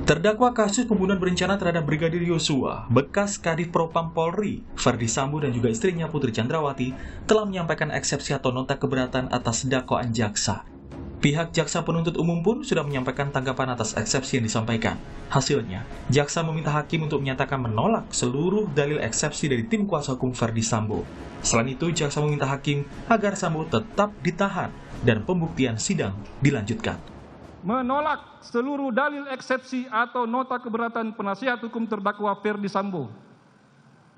Terdakwa kasus pembunuhan berencana terhadap Brigadir Yosua, bekas Kadif Propam Polri, Verdi Sambo dan juga istrinya Putri Chandrawati telah menyampaikan eksepsi atau nota keberatan atas dakwaan jaksa. Pihak jaksa penuntut umum pun sudah menyampaikan tanggapan atas eksepsi yang disampaikan. Hasilnya, jaksa meminta hakim untuk menyatakan menolak seluruh dalil eksepsi dari tim kuasa hukum Verdi Sambo. Selain itu, jaksa meminta hakim agar Sambo tetap ditahan dan pembuktian sidang dilanjutkan. Menolak seluruh dalil eksepsi atau nota keberatan penasihat hukum terdakwa Verdi Sambo.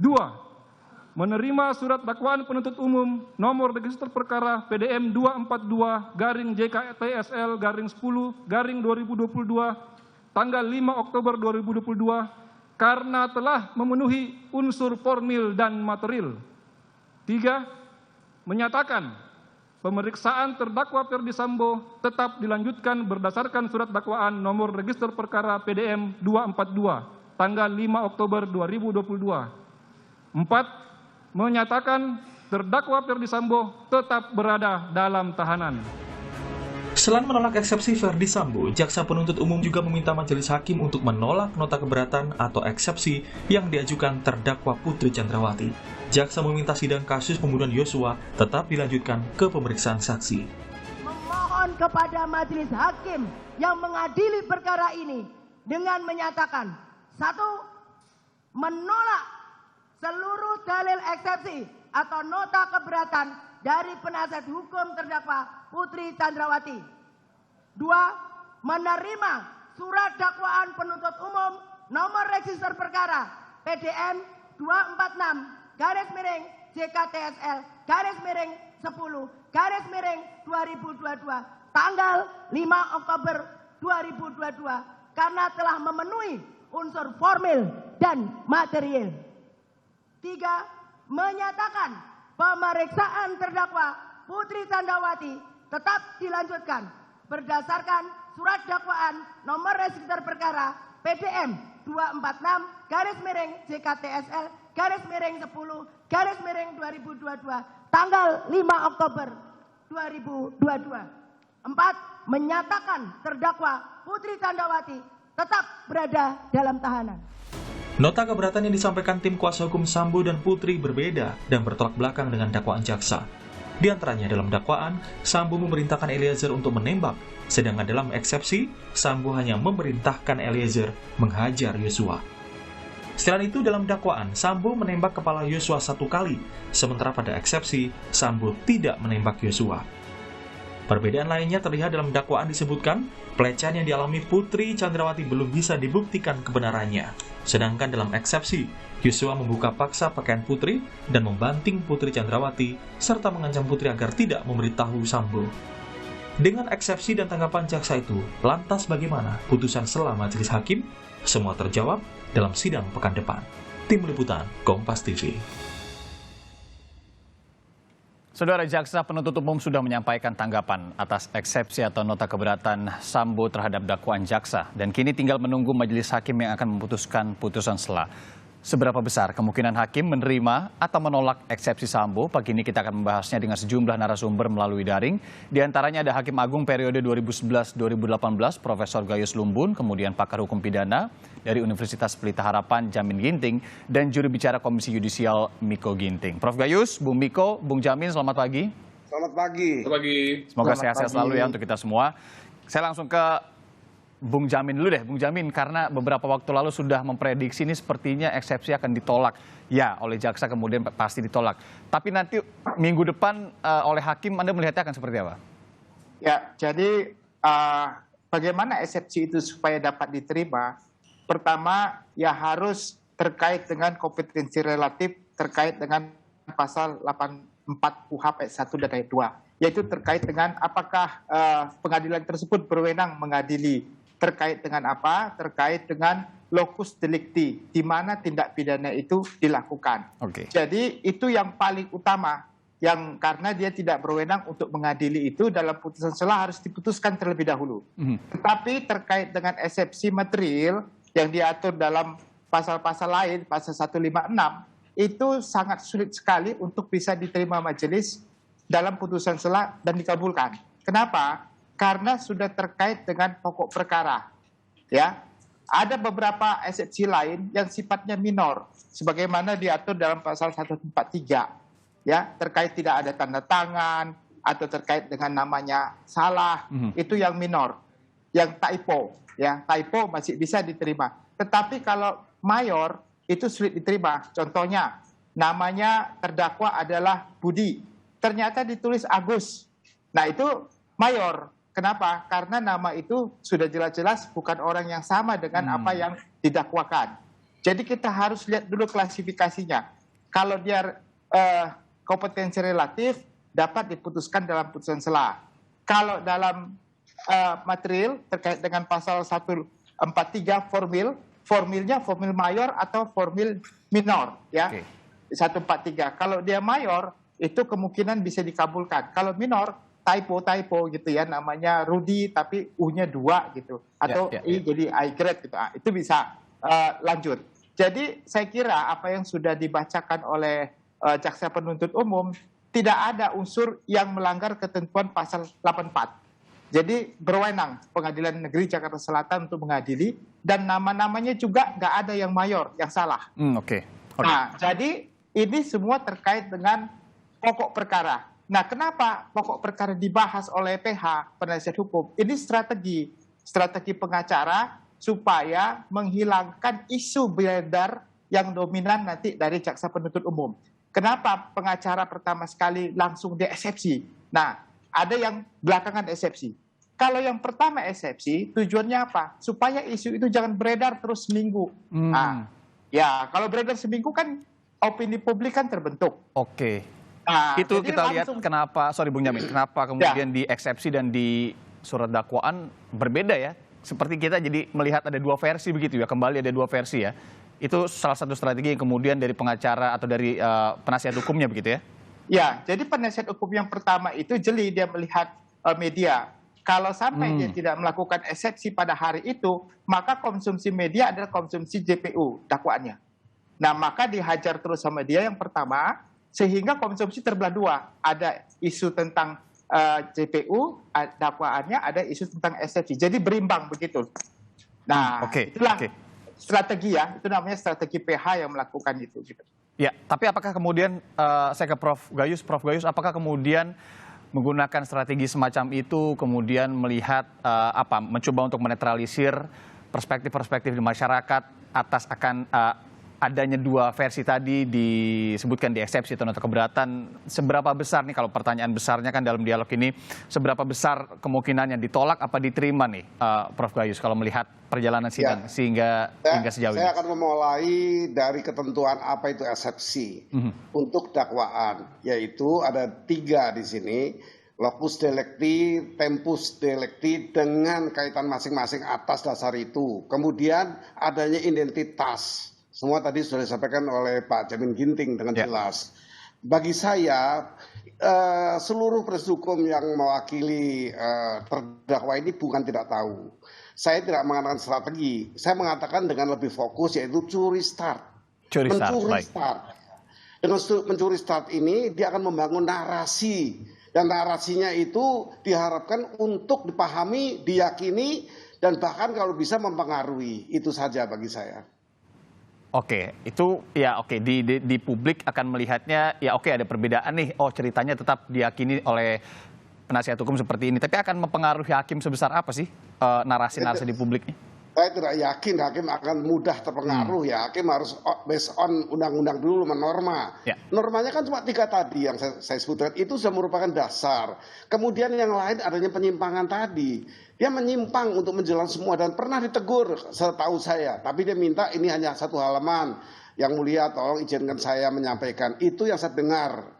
2. Menerima surat dakwaan penuntut umum nomor register perkara PDM 242-JKTSL-10-2022 tanggal 5 Oktober 2022 karena telah memenuhi unsur formil dan material. 3. Menyatakan pemeriksaan terdakwa Verdi Sambo tetap dilanjutkan berdasarkan surat dakwaan nomor register perkara PDM 242 tanggal 5 Oktober 2022. 4. Menyatakan terdakwa Verdi Sambo tetap berada dalam tahanan. Selain menolak eksepsi Verdi Sambo, jaksa penuntut umum juga meminta majelis hakim untuk menolak nota keberatan atau eksepsi yang diajukan terdakwa Putri Chandrawati. Jaksa meminta sidang kasus pembunuhan Yosua tetap dilanjutkan ke pemeriksaan saksi. Memohon kepada majelis hakim yang mengadili perkara ini dengan menyatakan: 1. Menolak seluruh dalil eksepsi atau nota keberatan dari penasihat hukum terdakwa Putri Chandrawati. 2. Menerima surat dakwaan penuntut umum nomor register perkara PDM 246-JKTSL-10-2022 tanggal 5 Oktober 2022 karena telah memenuhi unsur formil dan material. 3. Menyatakan pemeriksaan terdakwa Putri Chandrawati tetap dilanjutkan berdasarkan surat dakwaan nomor register perkara PDM 246-JKTSL-10-2022 tanggal 5 Oktober 2022. 4. Menyatakan terdakwa Putri Chandrawati tetap berada dalam tahanan. Nota keberatan yang disampaikan tim kuasa hukum Sambo dan Putri berbeda dan bertolak belakang dengan dakwaan jaksa. Di antaranya dalam dakwaan, Sambo memerintahkan Eliezer untuk menembak, sedangkan dalam eksepsi, Sambo hanya memerintahkan Eliezer menghajar Yosua. Selain itu, dalam dakwaan, Sambo menembak kepala Yosua 1 kali, sementara pada eksepsi, Sambo tidak menembak Yosua. Perbedaan lainnya terlihat dalam dakwaan disebutkan, pelecehan yang dialami Putri Chandrawati belum bisa dibuktikan kebenarannya. Sedangkan dalam eksepsi, Yosua membuka paksa pakaian Putri dan membanting Putri Chandrawati, serta mengancam Putri agar tidak memberitahu Sambo. Dengan eksepsi dan tanggapan jaksa itu, lantas bagaimana putusan selah majelis hakim? Semua terjawab dalam sidang pekan depan. Tim Liputan, Kompas TV. Saudara, jaksa penuntut umum sudah menyampaikan tanggapan atas eksepsi atau nota keberatan Sambo terhadap dakwaan jaksa. Dan kini tinggal menunggu majelis hakim yang akan memutuskan putusan selah. Seberapa besar kemungkinan hakim menerima atau menolak eksepsi Sambo? Pagi ini kita akan membahasnya dengan sejumlah narasumber melalui daring. Di antaranya ada Hakim Agung periode 2011-2018, Profesor Gayus Lumbun, kemudian pakar hukum pidana dari Universitas Pelita Harapan, Jamin Ginting, dan juru bicara Komisi Yudisial Miko Ginting. Prof Gayus, Bung Miko, Bung Jamin, selamat pagi. Selamat pagi. Selamat pagi. Semoga sehat-sehat selalu ya untuk kita semua. Saya langsung ke Bung Jamin dulu deh, Bung Jamin, karena beberapa waktu lalu sudah memprediksi ini sepertinya eksepsi akan ditolak. Ya, oleh jaksa kemudian pasti ditolak. Tapi nanti minggu depan oleh hakim Anda melihatnya akan seperti apa? Ya, jadi bagaimana eksepsi itu supaya dapat diterima? Pertama, ya harus terkait dengan kompetensi relatif terkait dengan pasal 84 KUHP ayat 1 dan ayat 2. Yaitu terkait dengan apakah pengadilan tersebut berwenang mengadili. Terkait dengan apa? Terkait dengan locus delicti, di mana tindak pidana itu dilakukan. Jadi itu yang paling utama, yang karena dia tidak berwenang untuk mengadili itu dalam putusan selah harus diputuskan terlebih dahulu. Tetapi terkait dengan eksepsi material yang diatur dalam pasal-pasal lain, pasal 156, itu sangat sulit sekali untuk bisa diterima majelis dalam putusan selah dan dikabulkan. Kenapa? Karena sudah terkait dengan pokok perkara, ya. ada beberapa eksepsi lain yang sifatnya minor, sebagaimana diatur dalam pasal 143, ya, terkait tidak ada tanda tangan atau terkait dengan namanya salah, itu yang minor, yang typo, ya, typo masih bisa diterima. Tetapi kalau mayor itu sulit diterima. Contohnya, namanya terdakwa adalah Budi, ternyata ditulis Agus. Nah, itu mayor. Kenapa? Karena nama itu sudah jelas-jelas bukan orang yang sama dengan apa yang didakwakan. Jadi kita harus lihat dulu klasifikasinya. Kalau dia kompetensi relatif, dapat diputuskan dalam putusan sela. Kalau dalam material terkait dengan pasal 143 formilnya formil mayor atau formil minor, ya. 143. Kalau dia mayor, itu kemungkinan bisa dikabulkan. Kalau minor, typo gitu ya, namanya Rudi tapi U-nya 2 gitu, atau I jadi I grade gitu, itu bisa lanjut. Jadi saya kira apa yang sudah dibacakan oleh jaksa penuntut umum tidak ada unsur yang melanggar ketentuan pasal 84. Jadi berwenang Pengadilan Negeri Jakarta Selatan untuk mengadili, dan nama-namanya juga nggak ada yang mayor, yang salah. Nah, jadi ini semua terkait dengan pokok perkara. Nah, kenapa pokok perkara dibahas oleh PH, penasihat hukum? Ini strategi pengacara supaya menghilangkan isu beredar yang dominan nanti dari jaksa penuntut umum. Kenapa pengacara pertama sekali langsung diesepsi? Nah, ada yang belakangan eksepsi. Kalau yang pertama eksepsi, tujuannya apa? Supaya isu itu jangan beredar terus seminggu. Nah, ya, kalau beredar seminggu kan opini publik kan terbentuk. Nah, itu kita lihat kenapa, sorry Bung Jamin, kenapa kemudian di eksepsi dan di surat dakwaan berbeda ya? Seperti kita jadi melihat ada dua versi begitu ya, kembali ada dua versi ya. Itu salah satu strategi yang kemudian dari pengacara atau dari penasihat hukumnya begitu ya? Ya, jadi penasihat hukum yang pertama itu jeli, dia melihat media. Kalau sampai dia tidak melakukan eksepsi pada hari itu, maka konsumsi media adalah konsumsi JPU dakwaannya. Nah, maka dihajar terus sama dia yang pertama, sehingga konsumsi terbelah dua. Ada isu tentang JPU, dakwaannya, ada isu tentang eksepsi. Jadi berimbang begitu. Nah, itulah strategi ya, itu namanya strategi PH yang melakukan itu. Ya, tapi apakah kemudian, saya ke Prof Gayus, apakah kemudian menggunakan strategi semacam itu, kemudian melihat mencoba untuk menetralisir perspektif-perspektif di masyarakat atas akan adanya dua versi tadi disebutkan di eksepsi atau nota keberatan, seberapa besar nih, kalau pertanyaan besarnya kan dalam dialog ini, seberapa besar kemungkinan yang ditolak apa diterima nih, Prof Gayus, kalau melihat perjalanan sidang hingga sejauh ini? Saya akan memulai dari ketentuan apa itu eksepsi untuk dakwaan, yaitu ada 3 di sini. Locus delicti, tempus delicti, dengan kaitan masing-masing atas dasar itu. Kemudian adanya identitas. Semua tadi sudah disampaikan oleh Pak Jamin Ginting dengan jelas. Bagi saya, seluruh penasihat hukum yang mewakili terdakwa ini bukan tidak tahu. Saya tidak mengatakan strategi. Saya mengatakan dengan lebih fokus, yaitu mencuri start. Dengan mencuri start ini, dia akan membangun narasi. Dan narasinya itu diharapkan untuk dipahami, diyakini, dan bahkan kalau bisa mempengaruhi. Itu saja bagi saya. Itu ya di publik akan melihatnya ya ada perbedaan nih, ceritanya tetap diyakini oleh penasihat hukum seperti ini, tapi akan mempengaruhi hakim sebesar apa sih narasi-narasi di publik ini? Saya tidak yakin hakim akan mudah terpengaruh ya. Hakim harus based on undang-undang dulu, norma. Normanya kan cuma 3 tadi yang saya sebutkan, itu sudah merupakan dasar. Kemudian yang lain adanya penyimpangan tadi. Dia menyimpang untuk menjelaskan semua dan pernah ditegur setahu saya. Tapi dia minta ini hanya 1 halaman. Yang mulia tolong izinkan saya menyampaikan. Itu yang saya dengar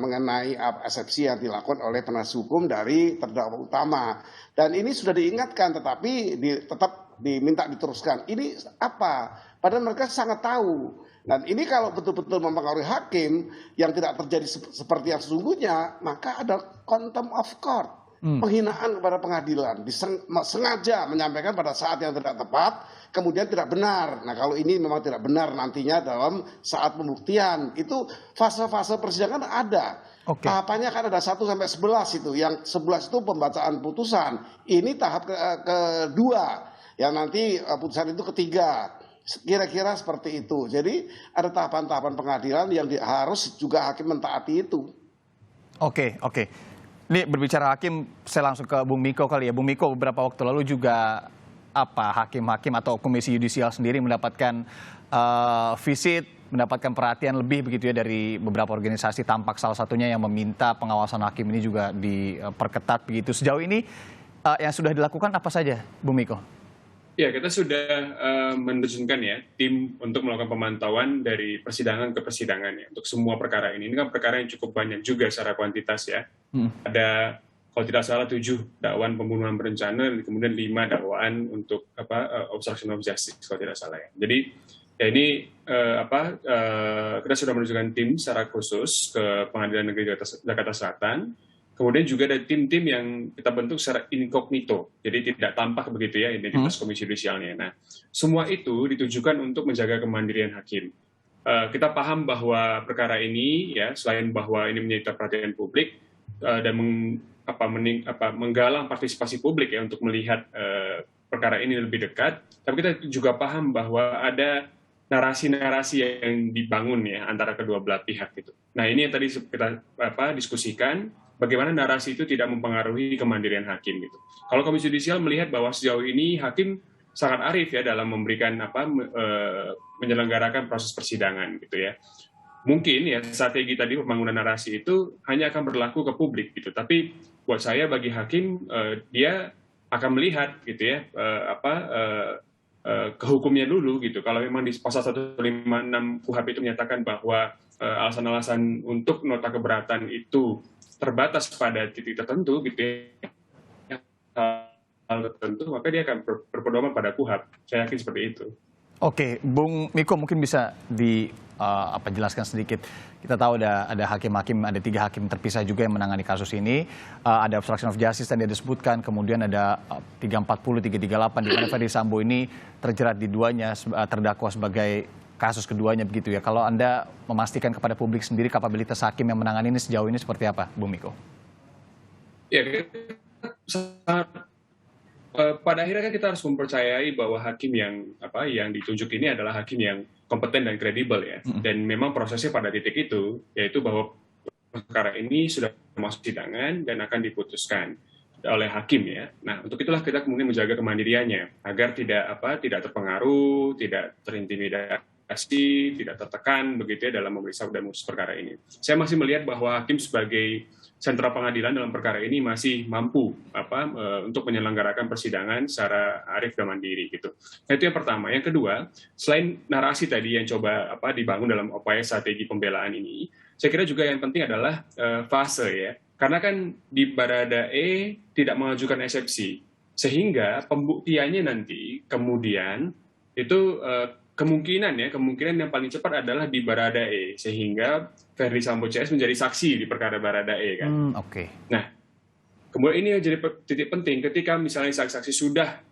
mengenai eksepsi yang dilakukan oleh penasihat hukum dari terdakwa utama. Dan ini sudah diingatkan tetapi tetap diminta diteruskan. Ini apa? Padahal mereka sangat tahu. Dan ini kalau betul-betul mempengaruhi hakim yang tidak terjadi seperti yang sesungguhnya, maka ada contempt of court. Penghinaan kepada pengadilan, sengaja menyampaikan pada saat yang tidak tepat, kemudian tidak benar. Nah, kalau ini memang tidak benar nantinya dalam saat pembuktian, itu fase-fase persidangan ada. Tahapannya kan ada 1 sampai 11 itu. Yang 11 itu pembacaan putusan. Ini tahap kedua, yang nanti putusan itu ketiga. Kira-kira seperti itu. Jadi ada tahapan-tahapan pengadilan yang harus juga hakim mentaati itu. Oke. Ini berbicara hakim, saya langsung ke Bung Miko kali ya. Bung Miko, beberapa waktu lalu juga hakim-hakim atau komisi yudisial sendiri mendapatkan visit, mendapatkan perhatian lebih begitu ya dari beberapa organisasi, tampak salah satunya yang meminta pengawasan hakim ini juga diperketat begitu. Sejauh ini yang sudah dilakukan apa saja, Bung Miko? Ya, kita sudah menerjunkan ya tim untuk melakukan pemantauan dari persidangan ke persidangan ya untuk semua perkara ini. Ini kan perkara yang cukup banyak juga secara kuantitas ya. Ada kalau tidak salah 7 dakwaan pembunuhan berencana, kemudian 5 dakwaan untuk obstruction of justice kalau tidak salah ya. Jadi ya ini kita sudah menunjukkan tim secara khusus ke Pengadilan Negeri Jakarta Selatan. Kemudian juga ada tim-tim yang kita bentuk secara incognito, jadi tidak tampak begitu ya identitas komisi yudisialnya. Nah, semua itu ditujukan untuk menjaga kemandirian hakim. Kita paham bahwa perkara ini ya selain bahwa ini menyita perhatian publik dan menggalang partisipasi publik ya untuk melihat perkara ini lebih dekat, tapi kita juga paham bahwa ada narasi-narasi yang dibangun ya antara kedua belah pihak gitu. Nah, ini yang tadi kita diskusikan. Bagaimana narasi itu tidak mempengaruhi kemandirian hakim gitu. Kalau komisi yudisial melihat bahwa sejauh ini hakim sangat arif ya dalam memberikan menyelenggarakan proses persidangan gitu ya. Mungkin ya strategi tadi pembangunan narasi itu hanya akan berlaku ke publik gitu. Tapi buat saya bagi hakim dia akan melihat gitu ya ke hukumnya dulu gitu. Kalau memang di pasal 156 KUHP itu menyatakan bahwa alasan-alasan untuk nota keberatan itu terbatas pada titik tertentu gitu ya, hal tertentu, maka dia akan berpedoman pada KUHP. Saya yakin seperti itu. Oke, Bung Miko mungkin bisa jelaskan sedikit. Kita tahu ada hakim-hakim, ada 3 hakim terpisah juga yang menangani kasus ini. Ada obstruction of justice yang disebutkan, kemudian ada 340, 338 di mana Ferdi Sambo ini terjerat di duanya, terdakwa sebagai kasus keduanya begitu ya. Kalau Anda memastikan kepada publik sendiri kapabilitas hakim yang menangani ini sejauh ini seperti apa, Bung Miko? Ya, pada akhirnya kan kita harus mempercayai bahwa hakim yang ditunjuk ini adalah hakim yang kompeten dan kredibel ya. Dan memang prosesnya pada titik itu, yaitu bahwa perkara ini sudah masuk sidangan dan akan diputuskan oleh hakim ya. Nah, untuk itulah kita kemudian menjaga kemandiriannya agar tidak terpengaruh, tidak terintimidasi, tidak tertekan begitu ya dalam memeriksa dan memutus perkara ini. Saya masih melihat bahwa hakim sebagai sentra pengadilan dalam perkara ini masih mampu untuk menyelenggarakan persidangan secara arif dan mandiri gitu. Nah, itu yang pertama. Yang kedua, selain narasi tadi yang coba dibangun dalam upaya strategi pembelaan ini, saya kira juga yang penting adalah fase ya. Karena kan di Baradae tidak mengajukan eksepsi, sehingga pembuktiannya nanti kemudian itu kemungkinan yang paling cepat adalah di Baradae, sehingga Ferdi Sambo CS menjadi saksi di perkara Baradae kan. Nah, kemudian ini jadi titik penting ketika misalnya saksi-saksi sudah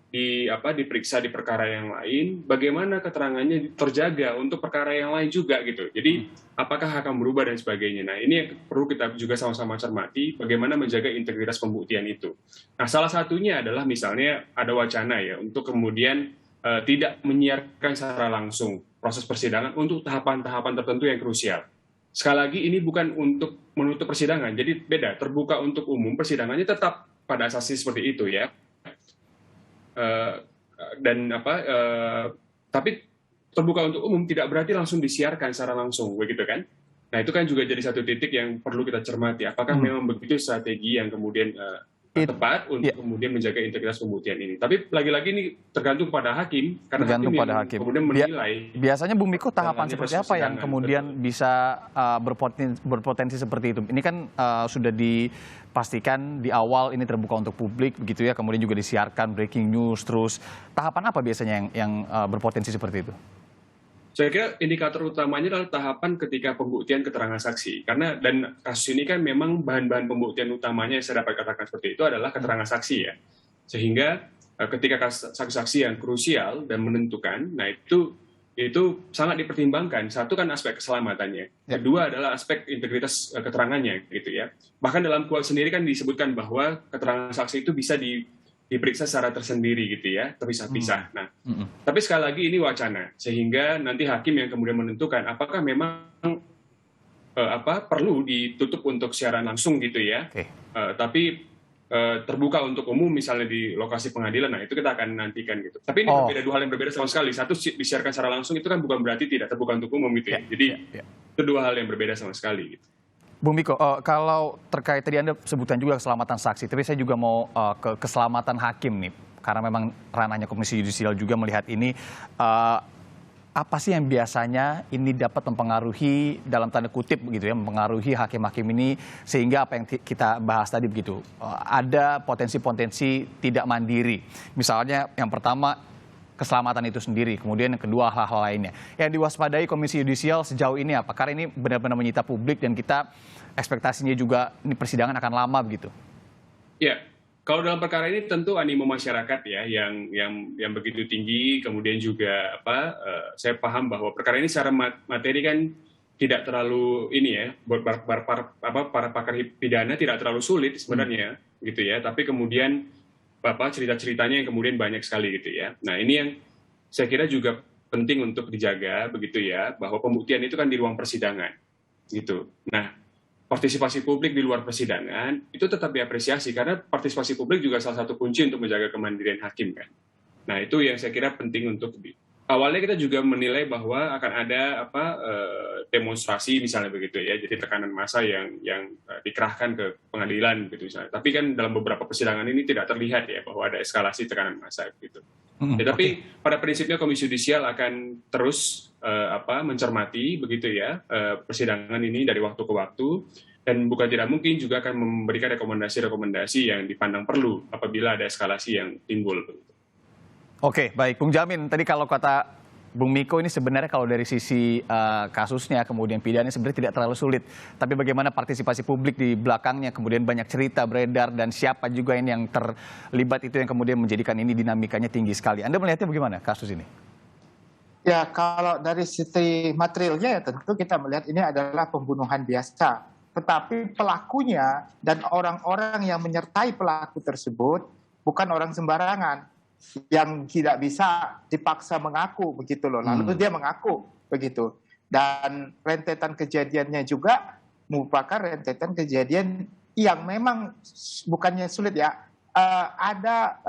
diperiksa di perkara yang lain, bagaimana keterangannya terjaga untuk perkara yang lain juga gitu. Jadi apakah akan berubah dan sebagainya. Nah, ini yang perlu kita juga sama-sama cermati, bagaimana menjaga integritas pembuktian itu. Nah, salah satunya adalah misalnya ada wacana ya untuk kemudian tidak menyiarkan secara langsung proses persidangan untuk tahapan-tahapan tertentu yang krusial. Sekali lagi ini bukan untuk menutup persidangan, jadi beda, terbuka untuk umum, persidangannya tetap pada asasnya seperti itu ya. Tapi terbuka untuk umum tidak berarti langsung disiarkan secara langsung, begitu kan? Nah, itu kan juga jadi satu titik yang perlu kita cermati. Apakah memang begitu strategi yang kemudian tepat untuk kemudian menjaga integritas pembuktian ini. Tapi lagi-lagi ini tergantung pada hakim, karena hakim kemudian menilai. Biasanya Bung Miko tahapan seperti apa yang kemudian bisa berpotensi seperti itu? Ini kan sudah dipastikan di awal ini terbuka untuk publik begitu ya, kemudian juga disiarkan breaking news terus. Tahapan apa biasanya yang berpotensi seperti itu? Saya kira indikator utamanya adalah tahapan ketika pembuktian keterangan saksi. Karena dan kasus ini kan memang bahan-bahan pembuktian utamanya yang saya dapat katakan seperti itu adalah keterangan saksi ya. Sehingga ketika saksi-saksi yang krusial dan menentukan, nah itu sangat dipertimbangkan. Satu kan aspek keselamatannya. Kedua adalah aspek integritas keterangannya gitu ya. Bahkan dalam KUHP sendiri kan disebutkan bahwa keterangan saksi itu bisa diperiksa secara tersendiri gitu ya, terpisah-pisah. Nah, tapi sekali lagi ini wacana, sehingga nanti hakim yang kemudian menentukan apakah memang perlu ditutup untuk siaran langsung gitu ya, tapi terbuka untuk umum misalnya di lokasi pengadilan. Nah, itu kita akan nantikan gitu. Tapi ini berbeda, dua hal yang berbeda sama sekali. Satu, disiarkan secara langsung itu kan bukan berarti tidak terbuka untuk umum gitu ya. Jadi itu dua hal yang berbeda sama sekali gitu. Bung Miko, kalau terkait tadi Anda sebutkan juga keselamatan saksi, tapi saya juga mau ke keselamatan hakim nih, karena memang ranahnya Komisi Yudisial juga melihat ini. Apa sih yang biasanya ini dapat mempengaruhi, dalam tanda kutip begitu ya, mempengaruhi hakim-hakim ini sehingga apa yang kita bahas tadi begitu, ada potensi-potensi tidak mandiri. Misalnya yang pertama, keselamatan itu sendiri, kemudian yang kedua hal-hal lainnya. Yang diwaspadai Komisi Yudisial sejauh ini apa? Karena ini benar-benar menyita publik dan kita ekspektasinya juga ini persidangan akan lama begitu. Ya, kalau dalam perkara ini tentu animo masyarakat ya yang begitu tinggi, kemudian juga saya paham bahwa perkara ini secara materi kan tidak terlalu ini ya, buat para pakar pidana tidak terlalu sulit sebenarnya gitu ya, tapi kemudian cerita-ceritanya yang kemudian banyak sekali gitu ya. Nah, ini yang saya kira juga penting untuk dijaga begitu ya, bahwa pembuktian itu kan di ruang persidangan gitu. Nah, partisipasi publik di luar persidangan itu tetap diapresiasi karena partisipasi publik juga salah satu kunci untuk menjaga kemandirian hakim kan. Nah, itu yang saya kira penting untuk awalnya kita juga menilai bahwa akan ada demonstrasi misalnya begitu ya, jadi tekanan massa yang dikerahkan ke pengadilan gitu misalnya. Tapi kan dalam beberapa persidangan ini tidak terlihat ya bahwa ada eskalasi tekanan massa gitu. Tetapi pada prinsipnya Komisi Yudisial akan terus mencermati begitu ya persidangan ini dari waktu ke waktu, dan bukan tidak mungkin juga akan memberikan rekomendasi-rekomendasi yang dipandang perlu apabila ada eskalasi yang timbul. Oke, baik. Bung Jamin, tadi kalau kata Bung Miko ini sebenarnya kalau dari sisi kasusnya, kemudian pidana sebenarnya tidak terlalu sulit. Tapi bagaimana partisipasi publik di belakangnya, kemudian banyak cerita beredar, dan siapa juga ini yang terlibat itu yang kemudian menjadikan ini dinamikanya tinggi sekali. Anda melihatnya bagaimana kasus ini? Ya, kalau dari sisi materialnya ya tentu kita melihat ini adalah pembunuhan biasa. Tetapi pelakunya dan orang-orang yang menyertai pelaku tersebut bukan orang sembarangan yang tidak bisa dipaksa mengaku begitu loh. Lalu dia mengaku begitu. Dan rentetan kejadiannya juga merupakan rentetan kejadian yang memang bukannya sulit ya. Ada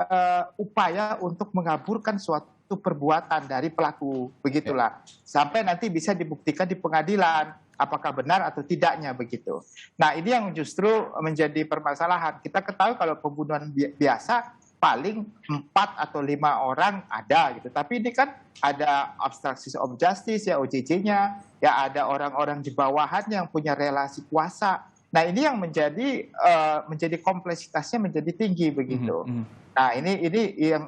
upaya untuk mengaburkan suatu perbuatan dari pelaku begitulah. Sampai nanti bisa dibuktikan di pengadilan apakah benar atau tidaknya begitu. Nah, ini yang justru menjadi permasalahan. Kita ketahui kalau pembunuhan biasa paling 4 atau 5 orang ada gitu. Tapi ini kan ada obstruction of justice ya, OJJ-nya, ya ada orang-orang di bawahan yang punya relasi kuasa. Nah, ini yang menjadi kompleksitasnya menjadi tinggi begitu. Nah, ini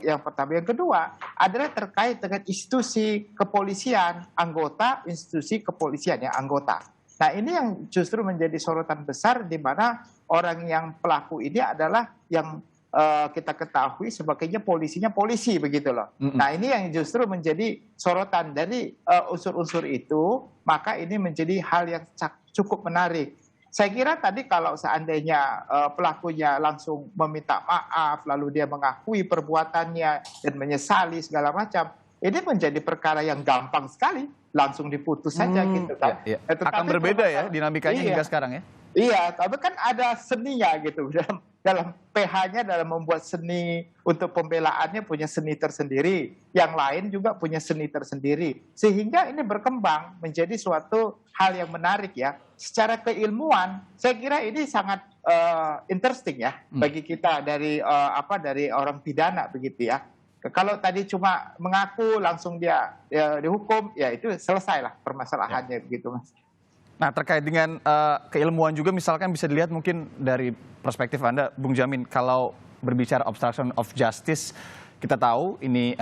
yang pertama. Yang kedua adalah terkait dengan institusi kepolisian, anggota institusi kepolisian ya, anggota. Nah, ini yang justru menjadi sorotan besar di mana orang yang pelaku ini adalah yang kita ketahui sebagainya polisinya polisi begitu loh. Nah, ini yang justru menjadi sorotan dari unsur-unsur itu, maka ini menjadi hal yang cukup menarik. Saya kira tadi kalau seandainya pelakunya langsung meminta maaf, lalu dia mengakui perbuatannya dan menyesali segala macam, ini menjadi perkara yang gampang sekali, langsung diputus saja gitu kan. Akan berbeda ya dinamikanya hingga sekarang ya. Iya, tapi kan ada seninya gitu dalam PH-nya, dalam membuat seni untuk pembelaannya punya seni tersendiri, yang lain juga punya seni tersendiri, sehingga ini berkembang menjadi suatu hal yang menarik ya. Secara keilmuan, saya kira ini sangat interesting ya bagi kita dari orang pidana begitu ya. Kalau tadi cuma mengaku langsung dia dihukum, ya itu selesailah permasalahannya begitu Mas. Nah, terkait dengan keilmuan juga misalkan bisa dilihat mungkin dari perspektif Anda, Bung Jamin, kalau berbicara obstruction of justice, kita tahu ini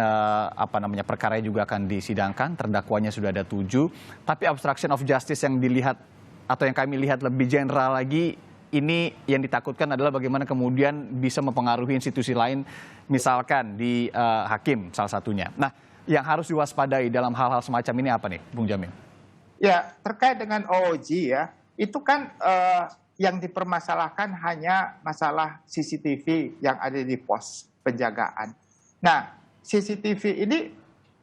perkara juga akan disidangkan, terdakwanya sudah ada 7, tapi obstruction of justice yang dilihat atau yang kami lihat lebih general lagi, ini yang ditakutkan adalah bagaimana kemudian bisa mempengaruhi institusi lain, misalkan di hakim salah satunya. Nah, yang harus diwaspadai dalam hal-hal semacam ini apa nih, Bung Jamin? Ya, terkait dengan OOG ya, itu kan yang dipermasalahkan hanya masalah CCTV yang ada di pos. penjagaan. Nah, CCTV ini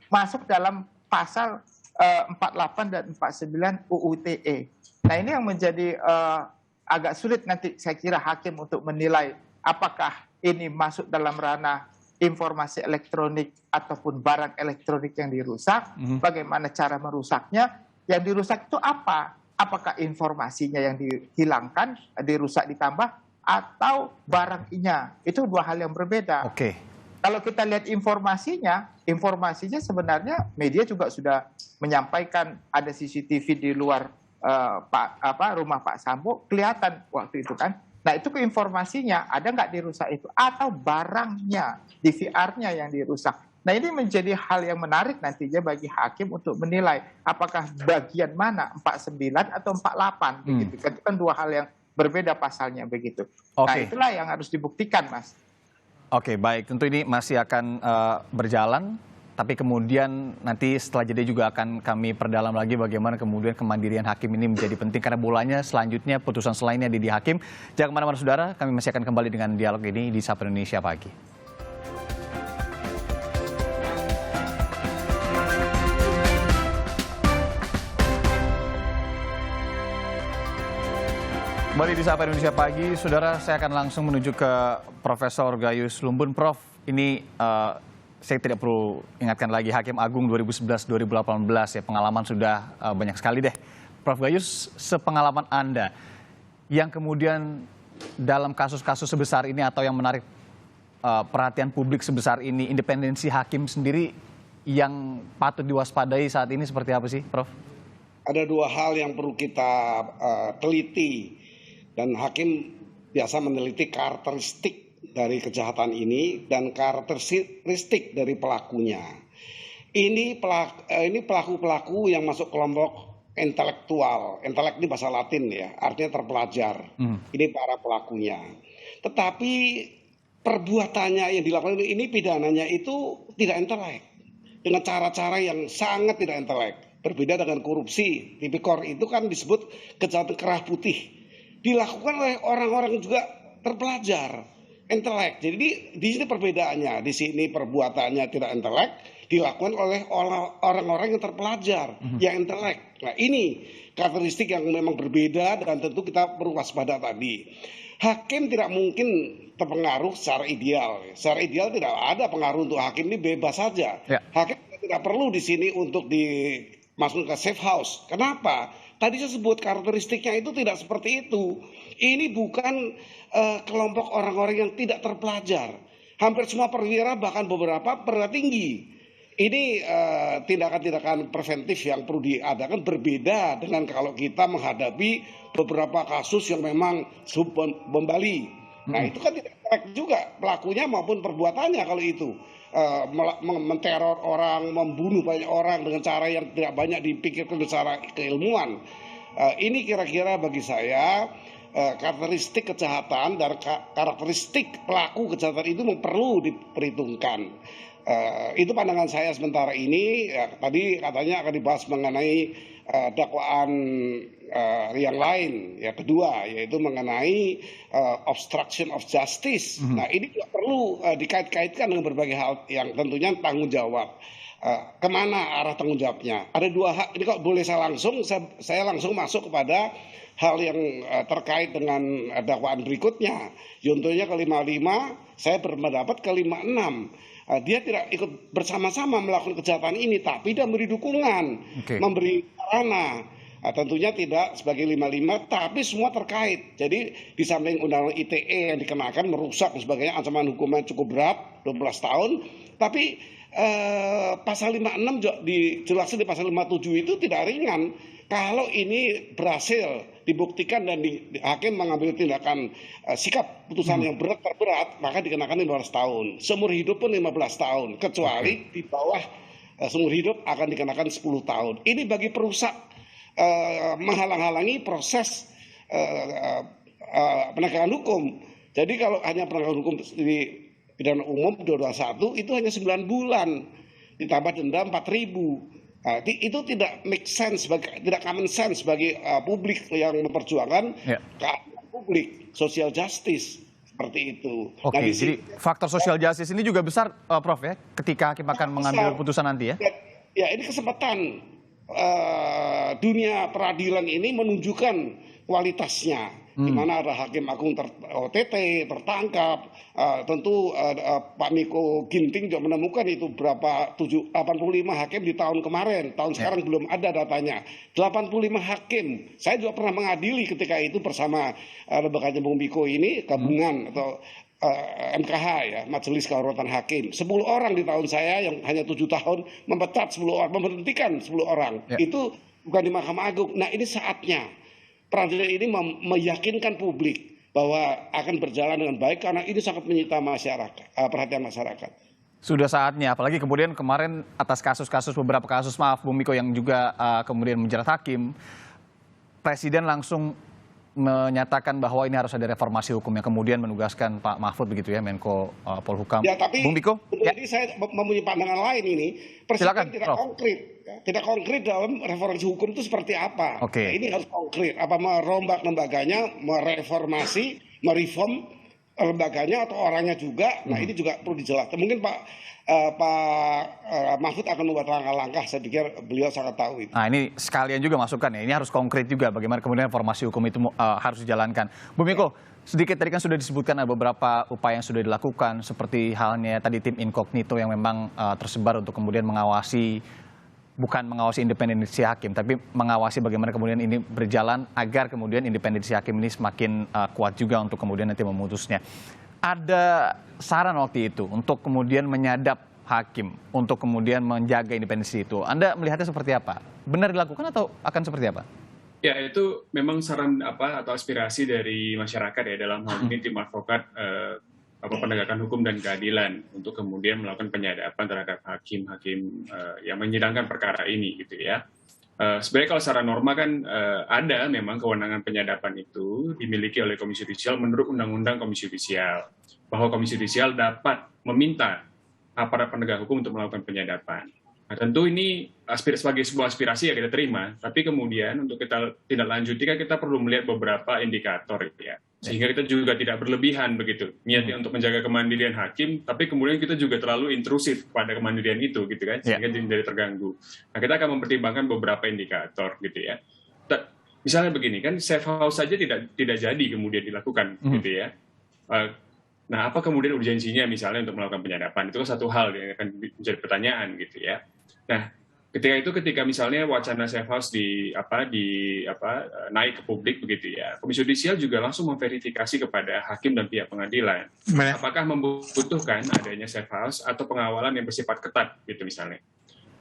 masuk dalam pasal 48 dan 49 UU ITE. Nah, ini yang menjadi agak sulit nanti saya kira hakim untuk menilai apakah ini masuk dalam ranah informasi elektronik ataupun barang elektronik yang dirusak, bagaimana cara merusaknya, yang dirusak itu apa? Apakah informasinya yang dihilangkan, dirusak ditambah, atau barangnya? Itu dua hal yang berbeda. Oke. Kalau kita lihat informasinya sebenarnya media juga sudah menyampaikan ada CCTV di luar rumah Pak Sambo, kelihatan waktu itu kan. Nah, itu ke informasinya ada nggak dirusak itu, atau barangnya, DVR-nya yang dirusak. Nah, ini menjadi hal yang menarik nantinya bagi hakim untuk menilai apakah bagian mana 49 atau 48 begitu. Itu kan dua hal yang berbeda pasalnya begitu. Nah, itulah yang harus dibuktikan, Mas. Oke, baik. Tentu ini masih akan berjalan, tapi kemudian nanti setelah jeda juga akan kami perdalam lagi bagaimana kemudian kemandirian hakim ini menjadi penting, karena bolanya selanjutnya putusan selainnya di hakim. Jangan kemana-mana saudara, kami masih akan kembali dengan dialog ini di Sapa Indonesia Pagi. Kembali di Sapa Indonesia Pagi, saudara, saya akan langsung menuju ke Profesor Gayus Lumbun. Prof, ini saya tidak perlu ingatkan lagi, Hakim Agung 2011-2018 ya, pengalaman sudah banyak sekali deh. Prof Gayus, sepengalaman Anda, yang kemudian dalam kasus-kasus sebesar ini atau yang menarik perhatian publik sebesar ini, independensi hakim sendiri yang patut diwaspadai saat ini seperti apa sih, Prof? Ada dua hal yang perlu kita teliti. Dan hakim biasa meneliti karakteristik dari kejahatan ini dan karakteristik dari pelakunya. Ini pelaku-pelaku yang masuk kelompok intelektual. Intelek ini bahasa Latin ya, artinya terpelajar. Ini para pelakunya. Tetapi perbuatannya yang dilakukan ini pidananya itu tidak intelek. Dengan cara-cara yang sangat tidak intelek. Berbeda dengan korupsi. Tipikor itu kan disebut kejahatan kerah putih. Dilakukan oleh orang-orang juga terpelajar, intelek. Jadi di sini perbedaannya. Di sini perbuatannya tidak intelek, dilakukan oleh orang-orang yang terpelajar, yang intelek. Nah, ini karakteristik yang memang berbeda dan tentu kita perlu waspada tadi. Hakim tidak mungkin terpengaruh secara ideal. Secara ideal tidak ada pengaruh untuk hakim, ini bebas saja. Ya. Hakim tidak perlu di sini untuk dimasukkan ke safe house. Kenapa? Tadi saya sebut karakteristiknya itu tidak seperti itu. Ini bukan kelompok orang-orang yang tidak terpelajar. Hampir semua perwira, bahkan beberapa perwira tinggi. Ini tindakan-tindakan preventif yang perlu diadakan berbeda dengan kalau kita menghadapi beberapa kasus yang memang bom Bali. Nah, itu kan tidak correct juga pelakunya maupun perbuatannya kalau itu. Menteror orang, membunuh banyak orang dengan cara yang tidak banyak dipikirkan secara keilmuan. Ini kira-kira bagi saya karakteristik kejahatan dan karakteristik pelaku kejahatan itu perlu diperhitungkan. Itu pandangan saya sementara ini. Tadi katanya akan dibahas mengenai dakwaan yang lain, ya kedua, yaitu mengenai obstruction of justice. Nah, ini juga perlu dikait-kaitkan dengan berbagai hal yang tentunya tanggung jawab. Kemana arah tanggung jawabnya? Ada dua hal. Ini kalau boleh saya langsung masuk kepada hal yang terkait dengan dakwaan berikutnya. Contohnya ke 55, saya berpendapat ke 56. Dia tidak ikut bersama-sama melakukan kejahatan ini, tapi dia memberi dukungan, memberi sarana. Tentunya tidak sebagai 55, tapi semua terkait. Jadi di samping undang-undang ITE yang dikenakan merusak dan sebagainya, ancaman hukuman cukup berat, 12 tahun. Tapi pasal 56 dijelaskan di pasal 57 itu tidak ringan. Kalau ini berhasil dibuktikan dan hakim mengambil tindakan sikap putusan yang terberat, maka dikenakan 15 tahun. Seumur hidup pun 15 tahun, kecuali di bawah seumur hidup akan dikenakan 10 tahun. Ini bagi perusak menghalang-halangi proses penegakan hukum. Jadi kalau hanya penegakan hukum di pidana umum 221 itu hanya 9 bulan ditambah denda 4.000. Itu tidak make sense, tidak common sense bagi publik yang memperjuangkan keadilan publik, social justice. seperti itu. Oke, jadi faktor social justice ini juga besar, Prof ya, ketika hakim akan mengambil putusan nanti ya? Ya, ini kesempatan dunia peradilan ini menunjukkan kualitasnya. Di mana ada hakim agung OTT tertangkap, tentu Pak Miko Ginting juga menemukan itu berapa 85 hakim di tahun kemarin, tahun sekarang belum ada datanya. 85 hakim, saya juga pernah mengadili ketika itu bersama lembaganya Bung Miko ini, gabungan atau MKH ya, Majelis Kehormatan Hakim. 10 orang di tahun saya yang hanya 7 tahun memecat 10 orang, memberhentikan 10 orang. Itu bukan di Mahkamah Agung. Nah, ini saatnya peradilan ini meyakinkan publik bahwa akan berjalan dengan baik karena ini sangat menyita masyarakat, perhatian masyarakat. Sudah saatnya, apalagi kemudian kemarin atas beberapa kasus Bung Miko yang juga kemudian menjerat hakim, Presiden langsung menyatakan bahwa ini harus ada reformasi hukum yang kemudian menugaskan Pak Mahfud begitu ya, Menko Polhukam. Ya, tapi Bung Miko, jadi saya mempunyai pandangan lain ini. Presiden tidak konkret, tidak konkret dalam reformasi hukum itu seperti apa. Nah, ini harus konkret. Apa merombak lembaganya, mereformasi, mereform lembaganya atau orangnya juga. Nah, ini juga perlu dijelaskan. Mungkin Pak Mahfud akan membuat langkah-langkah, saya pikir beliau sangat tahu itu. Nah, ini sekalian juga masukan ya, ini harus konkret juga bagaimana kemudian reformasi hukum itu harus dijalankan. Bu Miko, sedikit tadi kan sudah disebutkan ada beberapa upaya yang sudah dilakukan, seperti halnya tadi tim incognito yang memang tersebar untuk kemudian mengawasi, bukan mengawasi independensi hakim, tapi mengawasi bagaimana kemudian ini berjalan agar kemudian independensi hakim ini semakin kuat juga untuk kemudian nanti memutusnya. Ada saran waktu itu untuk kemudian menyadap hakim, untuk kemudian menjaga independensi itu. Anda melihatnya seperti apa? Benar dilakukan atau akan seperti apa? Ya, itu memang saran atau aspirasi dari masyarakat ya, dalam hal ini tim advokat penegakan hukum dan keadilan untuk kemudian melakukan penyadapan terhadap hakim-hakim yang menyidangkan perkara ini gitu ya. Sebenarnya kalau secara norma kan ada memang kewenangan penyadapan itu dimiliki oleh Komisi Yudisial menurut Undang-Undang Komisi Yudisial, bahwa Komisi Yudisial dapat meminta aparat penegak hukum untuk melakukan penyadapan. Nah, tentu ini sebagai sebuah aspirasi ya kita terima, tapi kemudian untuk kita tindak lanjuti kan kita perlu melihat beberapa indikator ya, sehingga kita juga tidak berlebihan begitu niatnya untuk menjaga kemandirian hakim, tapi kemudian kita juga terlalu intrusif pada kemandirian itu gitu kan, sehingga jadi terganggu. Nah, kita akan mempertimbangkan beberapa indikator gitu ya. Misalnya begini kan, safe house saja tidak jadi kemudian dilakukan gitu ya. Nah, apa kemudian urgensinya misalnya untuk melakukan penyadapan? Itu satu hal yang akan menjadi pertanyaan gitu ya. Nah, ketika misalnya wacana safe house naik ke publik begitu ya, Komisi Yudisial juga langsung memverifikasi kepada hakim dan pihak pengadilan apakah membutuhkan adanya safe house atau pengawalan yang bersifat ketat gitu misalnya.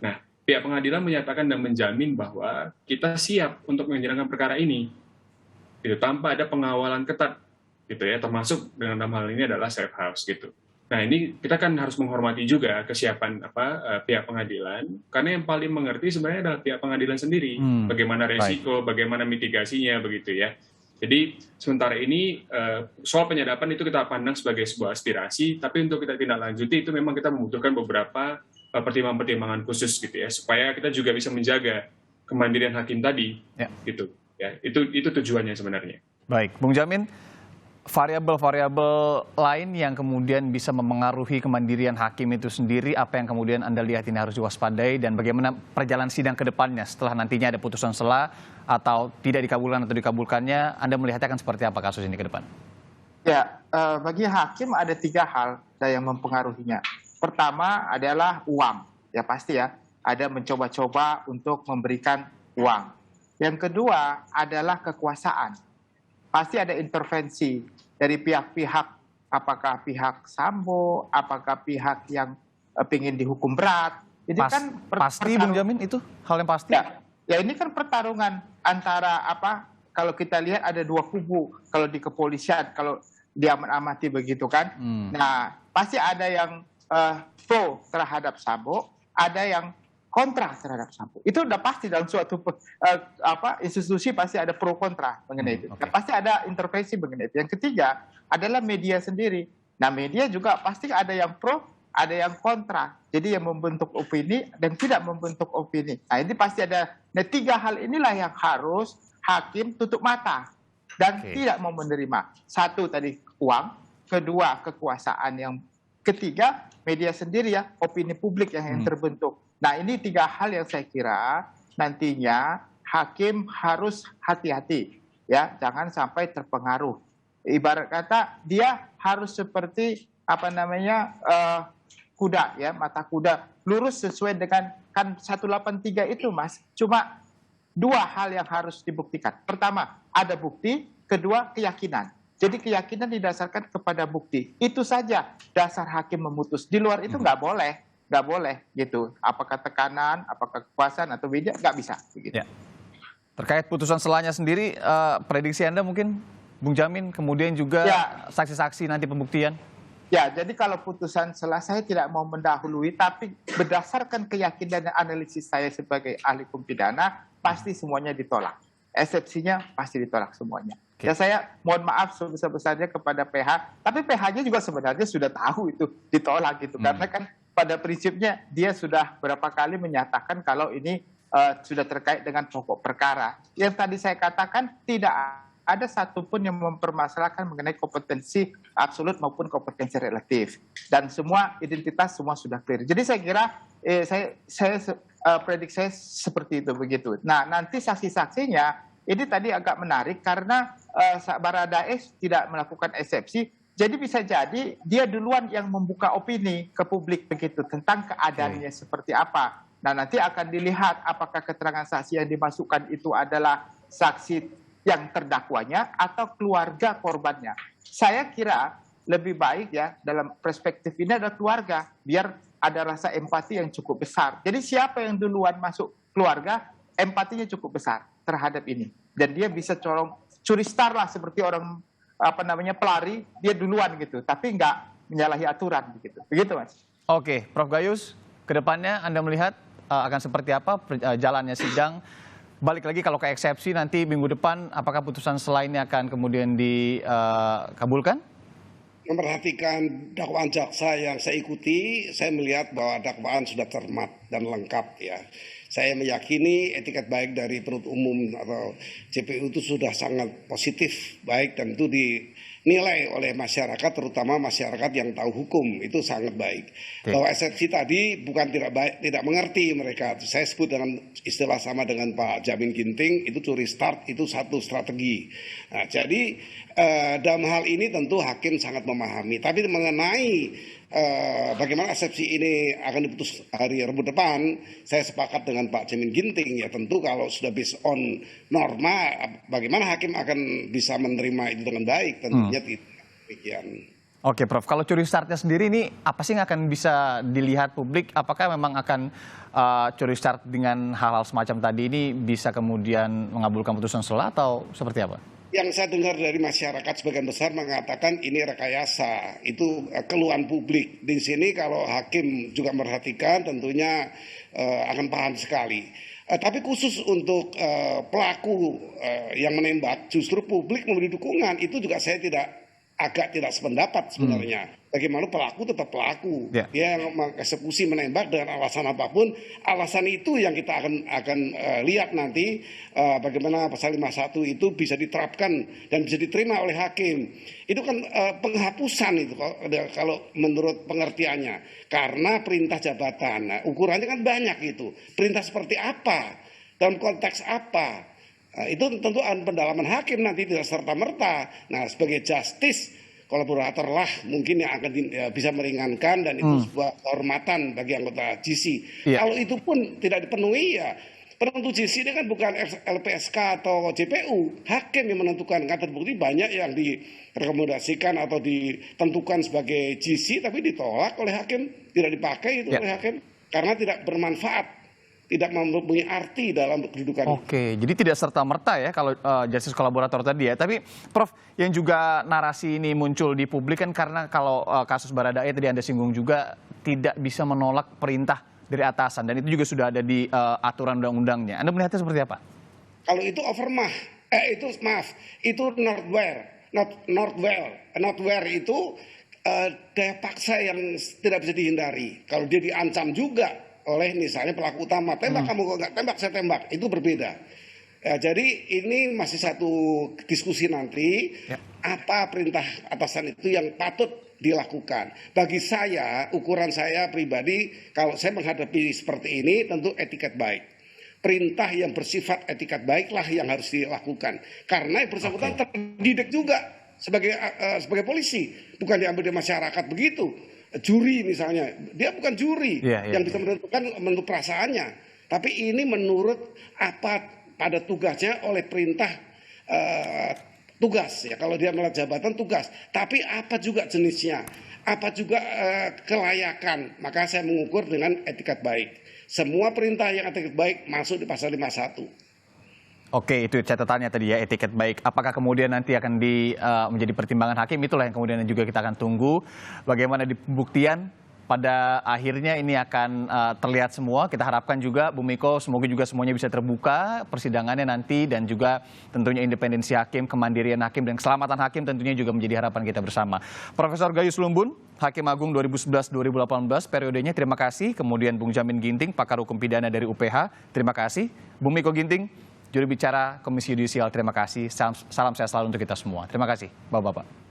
Nah, pihak pengadilan menyatakan dan menjamin bahwa kita siap untuk menjalankan perkara ini gitu, tanpa ada pengawalan ketat gitu ya, termasuk dengan dalam hal ini adalah safe house gitu. Nah, ini kita kan harus menghormati juga kesiapan pihak pengadilan, karena yang paling mengerti sebenarnya adalah pihak pengadilan sendiri, bagaimana resiko, bagaimana mitigasinya begitu ya. Jadi sementara ini soal penyadapan itu kita pandang sebagai sebuah aspirasi, tapi untuk kita tindak lanjuti itu memang kita membutuhkan beberapa pertimbangan-pertimbangan khusus gitu ya, supaya kita juga bisa menjaga kemandirian hakim tadi gitu ya. Itu tujuannya sebenarnya. Baik, Bung Jamin, variabel-variabel lain yang kemudian bisa memengaruhi kemandirian hakim itu sendiri, apa yang kemudian Anda lihat ini harus diwaspadai, dan bagaimana perjalanan sidang ke depannya setelah nantinya ada putusan sela atau tidak dikabulkan atau dikabulkannya, Anda melihatnya akan seperti apa kasus ini ke depan? Ya, bagi hakim ada 3 hal yang mempengaruhinya. Pertama adalah uang, ya pasti ya, ada mencoba-coba untuk memberikan uang. Yang kedua adalah kekuasaan. Pasti ada intervensi dari pihak-pihak, apakah pihak Sambo, apakah pihak yang ingin dihukum berat. Jadi kan pasti, Bung Jamin, itu hal yang pasti. Ya ini kan pertarungan antara kalau kita lihat ada 2 kubu kalau di kepolisian, kalau diamati begitu kan. Nah, pasti ada yang pro terhadap Sambo, ada yang kontra terhadap Sambo. Itu udah pasti dalam suatu institusi pasti ada pro kontra mengenai itu. Okay. Pasti ada intervensi mengenai itu. Yang ketiga adalah media sendiri. Nah, media juga pasti ada yang pro, ada yang kontra. Jadi yang membentuk opini dan tidak membentuk opini. Nah, ini pasti ada. Nah, 3 hal inilah yang harus hakim tutup mata dan tidak mau menerima. 1 tadi uang, kedua kekuasaan, yang ketiga media sendiri ya, opini publik yang terbentuk. Nah, ini 3 hal yang saya kira nantinya hakim harus hati-hati ya, jangan sampai terpengaruh. Ibarat kata dia harus seperti kuda ya, mata kuda lurus sesuai dengan kan 183 itu Mas. Cuma 2 hal yang harus dibuktikan. Pertama, ada bukti, kedua keyakinan. Jadi keyakinan didasarkan kepada bukti. Itu saja dasar hakim memutus. Di luar itu nggak boleh gitu. Apakah tekanan, apakah kekuasaan atau media, nggak bisa. Begitu. Ya. Terkait putusan selanya sendiri, prediksi Anda mungkin, Bung Jamin, kemudian juga saksi-saksi nanti pembuktian? Ya, jadi kalau putusan selah saya tidak mau mendahului, tapi berdasarkan keyakinan dan analisis saya sebagai ahli hukum pidana, pasti semuanya ditolak. Eksepsinya pasti ditolak semuanya. Okay. Ya saya mohon maaf sebesar-besarnya kepada PH, tapi PH-nya juga sebenarnya sudah tahu itu ditolak gitu. Karena kan pada prinsipnya dia sudah berapa kali menyatakan kalau ini sudah terkait dengan pokok perkara. Yang tadi saya katakan tidak ada satupun yang mempermasalahkan mengenai kompetensi absolut maupun kompetensi relatif. Dan semua identitas semua sudah clear. Jadi saya kira prediksi saya seperti itu begitu. Nah, nanti saksi-saksinya ini tadi agak menarik karena Baradae tidak melakukan eksepsi. Jadi bisa jadi dia duluan yang membuka opini ke publik begitu tentang keadaannya seperti apa. Nah, nanti akan dilihat apakah keterangan saksi yang dimasukkan itu adalah saksi yang terdakwanya atau keluarga korbannya. Saya kira lebih baik ya dalam perspektif ini adalah keluarga, biar ada rasa empati yang cukup besar. Jadi siapa yang duluan masuk keluarga, empatinya cukup besar terhadap ini. Dan dia bisa curi star lah seperti orang pelari, dia duluan gitu, tapi nggak menyalahi aturan begitu. Begitu Mas. Oke, Prof Gayus, kedepannya Anda melihat akan seperti apa jalannya sidang? Balik lagi kalau ke eksepsi nanti minggu depan, apakah putusan selainnya akan kemudian dikabulkan? Memperhatikan dakwaan jaksa yang saya ikuti, saya melihat bahwa dakwaan sudah cermat dan lengkap ya. Saya meyakini etikat baik dari penuntut umum atau JPU itu sudah sangat positif, baik, dan itu dinilai oleh masyarakat, terutama masyarakat yang tahu hukum, itu sangat baik. Bahwa eksepsi tadi bukan tidak baik, tidak mengerti mereka. Saya sebut dengan istilah sama dengan Pak Jamin Ginting, itu curi start, itu satu strategi. Nah, jadi dalam hal ini tentu hakim sangat memahami. Tapi mengenai bagaimana eksepsi ini akan diputus hari Rabu depan, saya sepakat dengan Pak Jamin Ginting ya, tentu kalau sudah based on norma, bagaimana hakim akan bisa menerima itu dengan baik, tentunya tidak demikian. Oke Prof, kalau curi startnya sendiri ini apa sih yang akan bisa dilihat publik? Apakah memang akan curi start dengan hal-hal semacam tadi ini bisa kemudian mengabulkan putusan selah atau seperti apa? Yang saya dengar dari masyarakat sebagian besar mengatakan ini rekayasa, itu keluhan publik. Di sini kalau hakim juga merhatikan tentunya akan paham sekali. Tapi khusus untuk pelaku yang menembak, justru publik memberi dukungan, itu juga saya agak tidak sependapat sebenarnya. Bagaimana pelaku tetap pelaku, dia yang mengeksekusi menembak dengan alasan apapun, alasan itu yang kita akan lihat nanti bagaimana pasal 51 itu bisa diterapkan dan bisa diterima oleh hakim. Itu kan penghapusan itu kalau menurut pengertiannya, karena perintah jabatan. Nah, ukurannya kan banyak itu. Perintah seperti apa, dalam konteks apa? Itu tentu pendalaman hakim nanti tidak serta-merta. Nah, sebagai justice kolaborator lah mungkin yang akan bisa meringankan, dan itu sebuah kehormatan bagi anggota GC. Kalau itu pun tidak dipenuhi, ya penentu GC ini kan bukan LPSK atau JPU, hakim yang menentukan. Kan terbukti banyak yang direkomendasikan atau ditentukan sebagai GC tapi ditolak oleh hakim, tidak dipakai itu oleh hakim karena tidak bermanfaat, tidak mempunyai arti dalam kedudukan. Oke, jadi tidak serta-merta ya kalau justice kolaborator tadi ya. Tapi Prof, yang juga narasi ini muncul di publik kan karena kalau kasus Baradae tadi Anda singgung juga tidak bisa menolak perintah dari atasan, dan itu juga sudah ada di aturan undang-undangnya. Anda melihatnya seperti apa? Kalau itu itu Northwell itu daya paksa yang tidak bisa dihindari. Kalau dia diancam juga oleh misalnya pelaku utama, tembak kamu, kok nggak tembak, saya tembak, itu berbeda. Jadi ini masih satu diskusi nanti, apa perintah atasan itu yang patut dilakukan. Bagi saya, ukuran saya pribadi, kalau saya menghadapi seperti ini, tentu etiket baik. Perintah yang bersifat etiket baiklah yang harus dilakukan. Karena yang bersangkutan terdidik juga sebagai polisi, bukan diambil dari masyarakat begitu. Juri misalnya, dia bukan juri yang bisa menentukan perasaannya. Tapi ini menurut apa pada tugasnya oleh perintah tugas ya, kalau dia melakukan jabatan tugas, tapi apa juga jenisnya, apa juga kelayakan, maka saya mengukur dengan etiket baik. Semua perintah yang etiket baik masuk di pasal 51. Oke, itu catatannya tadi ya, etiket baik. Apakah kemudian nanti akan menjadi pertimbangan hakim, itulah yang kemudian juga kita akan tunggu bagaimana di pembuktian. Pada akhirnya ini akan terlihat semua. Kita harapkan juga, Bu Miko, semoga juga semuanya bisa terbuka persidangannya nanti, dan juga tentunya independensi hakim, kemandirian hakim, dan keselamatan hakim tentunya juga menjadi harapan kita bersama. Profesor Gayus Lumbun, Hakim Agung 2011-2018 periodenya, terima kasih. Kemudian Bung Jamin Ginting, pakar hukum pidana dari UPH, terima kasih. Bu Miko Ginting, juru bicara Komisi Yudisial, terima kasih. Salam sehat selalu untuk kita semua. Terima kasih, Bapak-Bapak.